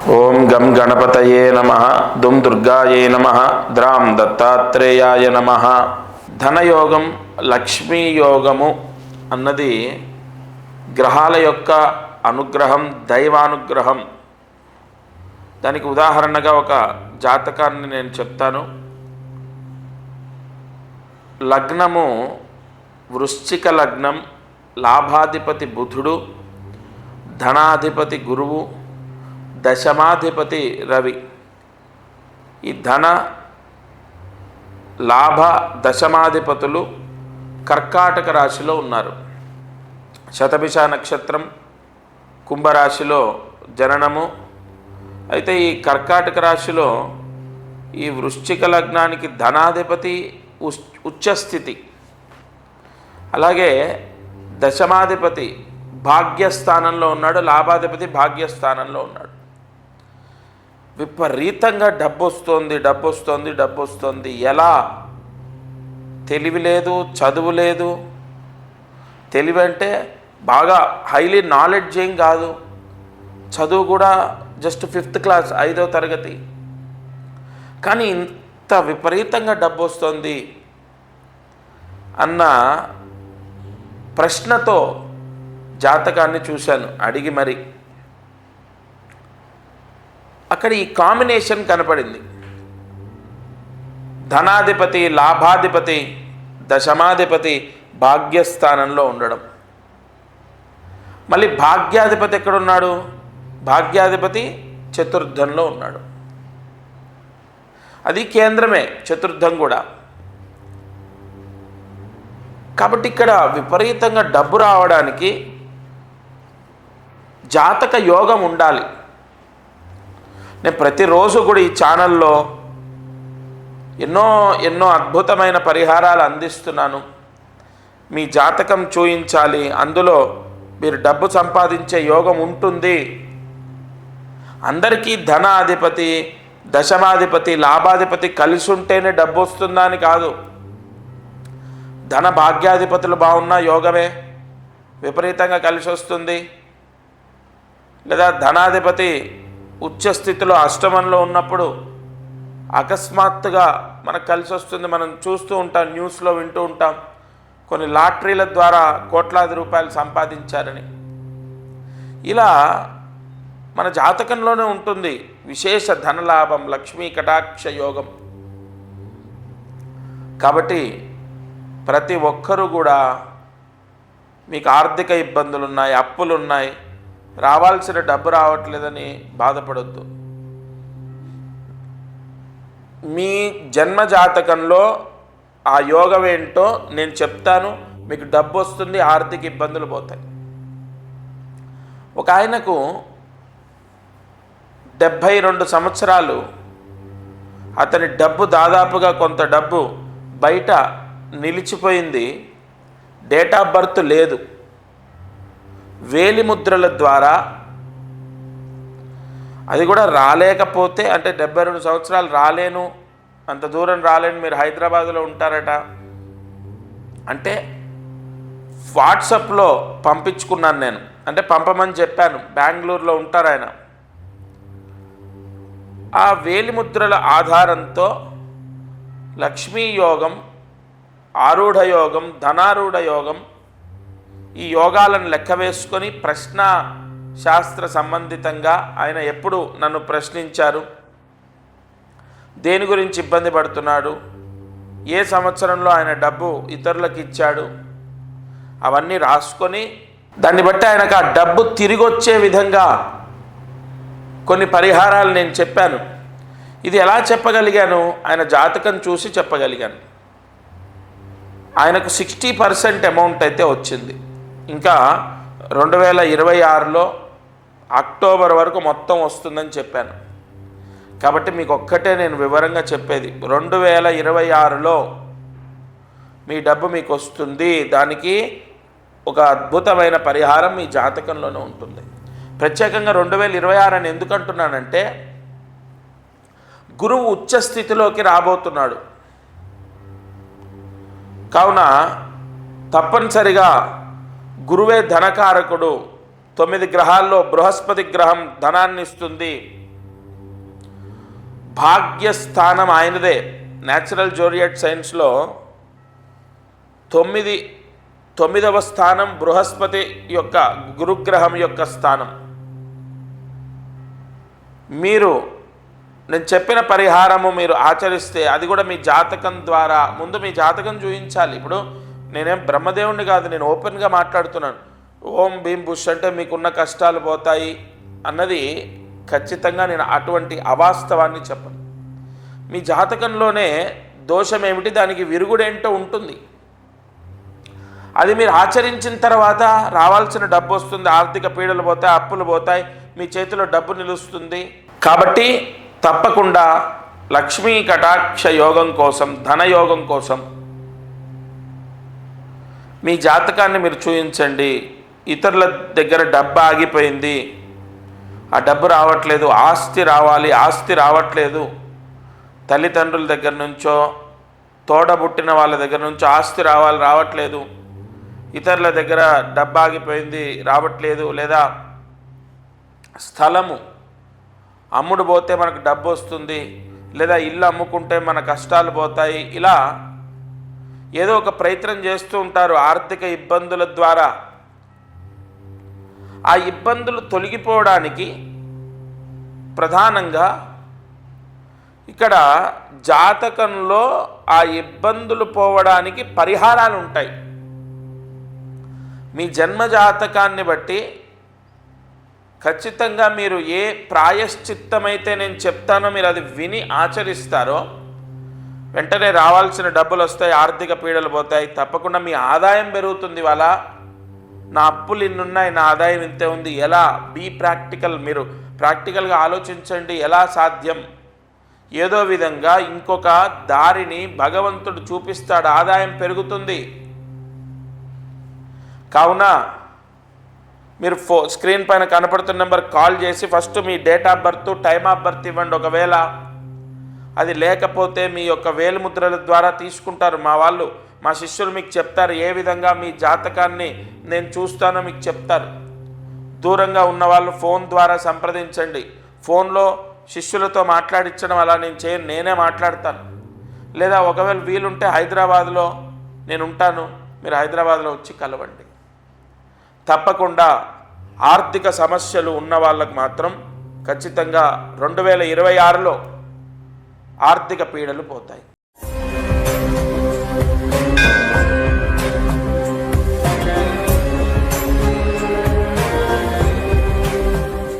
ఓం గం గణపతయే నమః దుం దుర్గాయే నమః ద్రాం దత్తాత్రేయాయ నమః. ధనయోగం, లక్ష్మీ యోగము అన్నది గ్రహాల యొక్క అనుగ్రహం, దైవానుగ్రహం. దానికి ఉదాహరణగా ఒక జాతకాన్ని నేను చెప్తాను. లగ్నము వృశ్చిక లగ్నం, లాభాధిపతి బుధుడు, ధనాధిపతి గురువు, దశమాధిపతి రవి. ఈ ధన లాభ దశమాధిపతులు కర్కాటక రాశిలో ఉన్నారు. శతభిష నక్షత్రం కుంభరాశిలో జననము. అయితే ఈ కర్కాటక రాశిలో ఈ వృశ్చిక లగ్నానికి ధనాధిపతి ఉచ్చస్థితి, అలాగే దశమాధిపతి భాగ్యస్థానంలో ఉన్నాడు, లాభాధిపతి భాగ్యస్థానంలో ఉన్నాడు. విపరీతంగా డబ్బు వస్తుంది. ఎలా? తెలివి లేదు, చదువు లేదు. తెలివి అంటే బాగా హైలీ నాలెడ్జ్ ఏం కాదు, చదువు కూడా జస్ట్ 5th క్లాస్ 5వ తరగతి. కానీ ఇంత విపరీతంగా డబ్బు వస్తుంది అన్న ప్రశ్నతో జాతకాన్ని చూశాను, అడిగి మరి. అక్కడ ఈ కాంబినేషన్ కనపడింది. ధనాధిపతి, లాభాధిపతి, దశమాధిపతి భాగ్యస్థానంలో ఉండడం. మళ్ళీ భాగ్యాధిపతి ఎక్కడున్నాడు? భాగ్యాధిపతి చతుర్థంలో ఉన్నాడు. అది కేంద్రమే, చతుర్థం కూడా. కాబట్టి ఇక్కడ విపరీతంగా డబ్బు రావడానికి జాతక యోగం ఉండాలి. నేను ప్రతిరోజు కూడా ఈ ఛానల్లో ఎన్నో అద్భుతమైన పరిహారాలు అందిస్తున్నాను. మీ జాతకం చూయించాలి, అందులో మీరు డబ్బు సంపాదించే యోగం ఉంటుంది. అందరికీ ధన అధిపతి, దశమాధిపతి, లాభాధిపతి కలిసి ఉంటేనే డబ్బు వస్తుందా అని కాదు. ధన భాగ్యాధిపతులు బాగున్నా యోగమే, విపరీతంగా కలిసి వస్తుంది. లేదా ధనాధిపతి ఉచ్చస్థితిలో అష్టమంలో ఉన్నప్పుడు అకస్మాత్తుగా మనకు కలిసి వస్తుంది. మనం చూస్తూ ఉంటాం, న్యూస్లో వింటూ ఉంటాం, కొన్ని లాటరీల ద్వారా కోట్లాది రూపాయలు సంపాదించారని. ఇలా మన జాతకంలోనే ఉంటుంది విశేష ధనలాభం, లక్ష్మీ కటాక్ష యోగం. కాబట్టి ప్రతి ఒక్కరూ కూడా మీకు ఆర్థిక ఇబ్బందులు ఉన్నాయి, అప్పులు ఉన్నాయి, రావాల్సిన డబ్బు రావట్లేదని బాధపడొద్దు. మీ జన్మ జాతకంలో ఆ యోగం ఏంటో నేను చెప్తాను. మీకు డబ్బు వస్తుంది, ఆర్థిక ఇబ్బందులు పోతాయి. ఒక ఆయనకు 72 సంవత్సరాలు, అతని డబ్బు దాదాపుగా కొంత డబ్బు బయట నిలిచిపోయింది. డేట్ ఆఫ్ బర్త్ లేదు. వేలిముద్రల ద్వారా, అది కూడా రాలేకపోతే, అంటే 72 సంవత్సరాలు రాలేను, అంత దూరం రాలేను, మీరు హైదరాబాదులో ఉంటారట అంటే వాట్సాప్లో పంపించుకున్నాను నేను. అంటే పంపమని చెప్పాను, బెంగళూరులో ఉంటారు ఆయన. ఆ వేలిముద్రల ఆధారంతో లక్ష్మీ యోగం, ఆరూఢ యోగం, ధనారూఢ యోగం, ఈ యోగాలను లెక్క వేసుకొని ప్రశ్న శాస్త్ర సంబంధితంగా ఆయన ఎప్పుడు నన్ను ప్రశ్నించారు, దేని గురించి ఇబ్బంది పడుతున్నాడు, ఏ సంవత్సరంలో ఆయన డబ్బు ఇతరులకు ఇచ్చాడు, అవన్నీ రాసుకొని దాన్ని బట్టి ఆయనకు ఆ డబ్బు తిరిగి వచ్చే విధంగా కొన్ని పరిహారాలు నేను చెప్పాను. ఇది ఎలా చెప్పగలిగాను? ఆయన జాతకం చూసి చెప్పగలిగాను. ఆయనకు 60% అమౌంట్ అయితే వచ్చింది. ఇంకా 2026లో అక్టోబర్ వరకు మొత్తం వస్తుందని చెప్పాను. కాబట్టి మీకు ఒక్కటే నేను వివరంగా చెప్పేది, 2026లో మీ డబ్బు మీకు వస్తుంది. దానికి ఒక అద్భుతమైన పరిహారం మీ జాతకంలోనే ఉంటుంది. ప్రత్యేకంగా 2026 అని ఎందుకు అంటున్నానంటే, గురువు ఉచ్చస్థితిలోకి రాబోతున్నాడు. కావున తప్పనిసరిగా గురువే ధనకారకుడు. 9 గ్రహాల్లో బృహస్పతి గ్రహం ధనాన్ని ఇస్తుంది. భాగ్యస్థానం ఆయనదే. న్యాచురల్ జోడియాక్ సైన్స్లో తొమ్మిదవ స్థానం బృహస్పతి యొక్క, గురుగ్రహం యొక్క స్థానం. మీరు నేను చెప్పిన పరిహారము మీరు ఆచరిస్తే, అది కూడా మీ జాతకం ద్వారా, ముందు మీ జాతకం చూపించాలి. ఇప్పుడు నేనేం బ్రహ్మదేవుణ్ణి కాదు, నేను ఓపెన్గా మాట్లాడుతున్నాను. ఓం భీం బుష్ అంటే మీకున్న కష్టాలు పోతాయి అన్నది ఖచ్చితంగా నేను అటువంటి అవాస్తవాన్ని చెప్పను. మీ జాతకంలోనే దోషం ఏమిటి, దానికి విరుగుడేంటో ఉంటుంది. అది మీరు ఆచరించిన తర్వాత రావాల్సిన డబ్బు వస్తుంది, ఆర్థిక పీడలు పోతాయి, అప్పులు పోతాయి, మీ చేతిలో డబ్బు నిలుస్తుంది. కాబట్టి తప్పకుండా లక్ష్మీ కటాక్ష యోగం కోసం, ధనయోగం కోసం మీ జాతకాన్ని మీరు చూపించండి. ఇతరుల దగ్గర డబ్బు ఆగిపోయింది, ఆ డబ్బు రావట్లేదు, ఆస్తి రావాలి, ఆస్తి రావట్లేదు, తల్లిదండ్రుల దగ్గర నుంచో తోడబుట్టిన వాళ్ళ దగ్గర నుంచో ఆస్తి రావట్లేదు, ఇతరుల దగ్గర డబ్బు ఆగిపోయింది రావట్లేదు, లేదా స్థలము అమ్ముడు పోతే మనకు డబ్బు వస్తుంది, లేదా ఇల్లు అమ్ముకుంటే మన కష్టాలు పోతాయి, ఇలా ఏదో ఒక ప్రయత్నం చేస్తూ ఉంటారు ఆర్థిక ఇబ్బందుల ద్వారా. ఆ ఇబ్బందులు తొలగిపోవడానికి ప్రధానంగా ఇక్కడ జాతకంలో ఆ ఇబ్బందులు పోవడానికి పరిహారాలు ఉంటాయి. మీ జన్మ జాతకాన్ని బట్టి ఖచ్చితంగా మీరు ఏ ప్రాయశ్చిత్తమైతే నేను చెప్తానో మీరు అది విని ఆచరిస్తారో వెంటనే రావాల్సిన డబ్బులు వస్తాయి, ఆర్థిక పీడలు పోతాయి, తప్పకుండా మీ ఆదాయం పెరుగుతుంది. వాళ్ళ నా అప్పులు ఇన్నున్నాయి, నా ఆదాయం ఇంతే ఉంది, ఎలా? Be practical. మీరు ప్రాక్టికల్గా ఆలోచించండి, ఎలా సాధ్యం? ఏదో విధంగా ఇంకొక దారిని భగవంతుడు చూపిస్తాడు, ఆదాయం పెరుగుతుంది. కావున మీరు స్క్రీన్ పైన కనపడుతున్న నెంబర్ కాల్ చేసి first me date of birth, time of birth ఇవ్వండి. ఒకవేళ అది లేకపోతే మీ యొక్క వేలిముద్రల ద్వారా తీసుకుంటారు మా వాళ్ళు, మా శిష్యులు మీకు చెప్తారు ఏ విధంగా మీ జాతకాన్ని నేను చూస్తానో మీకు చెప్తారు. దూరంగా ఉన్న వాళ్ళు ఫోన్ ద్వారా సంప్రదించండి. ఫోన్లో శిష్యులతో మాట్లాడించడం అలా నేను చేయను, నేనే మాట్లాడతాను. లేదా ఒకవేళ వీలుంటే హైదరాబాద్లో నేను ఉంటాను, మీరు హైదరాబాద్లో వచ్చి కలవండి. తప్పకుండా ఆర్థిక సమస్యలు ఉన్న వాళ్ళకు మాత్రం ఖచ్చితంగా 2026లో ఆర్థిక పీడలు పోతాయి.